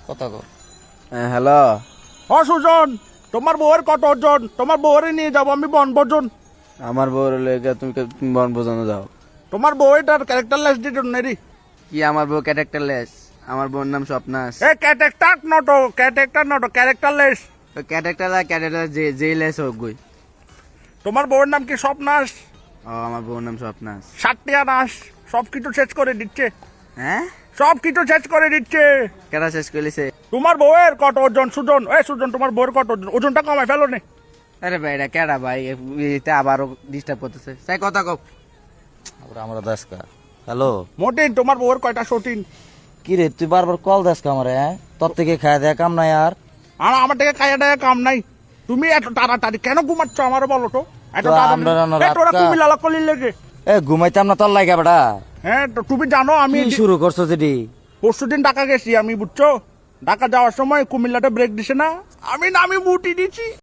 কথা কও। হ্যালো। ও সুজন, তোমার বউয়ের কত ওজন? তোমার বউরে নিয়ে যাবো আমি বনভোজন। আমার বউর লেগে তুমি বন বোঝানো যাও। তোমার বউ এটার ক্যারেক্টারলেস ডিটনেরি। কি আমার বউ ক্যারেক্টারলেস? আমার বউর নাম স্বপ্নাস। এ ক্যারেক্টার নট ক্যারেক্টারলেস। ক্যারেক্টার যে লেস হোক গই। তোমার বউয়ের নাম কি স্বপ্নাস? ও আমার বউর নাম স্বপ্নাস। সাতটিয়া নাস সবকিছু শেষ করে দিচ্ছে, হ্যাঁ সবকিছু শেষ করে দিচ্ছে। কেডা শেষ করেছে? তোমার বউয়ের কত ওজন সুজন? সুজন তোমার বউয়ের কত ওজন? ওজনটা কমায় ফেলো নে। আরে ভাই এটা কেডা ভাই? এটা আবারও ডিস্টার্ব করতেছে। তাই কথা কও। আমরা দাসকা। হ্যালো, মতিন, তোমার বউয়ের কয়টা সতীন? কি রে তুই বারবার কল দাসকা আমারে? তোর থেকে খায় দেয়া কাম নাই আর। আর আমার থেকে খাইয়া টাইয়া কাম নাই। তুমি এত তাড়াতাড়ি কেন ঘুমাচ্ছ আমারও বলো তো। এত তো আমরা রান্না তাড়াতাড়ি তোরা রাতটা- কুমিল্লা লাকলির লেগে। ঘুমাইতাম না তোর লাগা বেটা। হ্যাঁ তো তুমি জানো আমি কি শুরু করছো যেটি? পরশুদিন ঢাকা গেছি আমি, বুঝছো? ঢাকা যাওয়ার সময় কুমিল্লাটা ব্রেক দিছে না, আমি বুটি দিছি।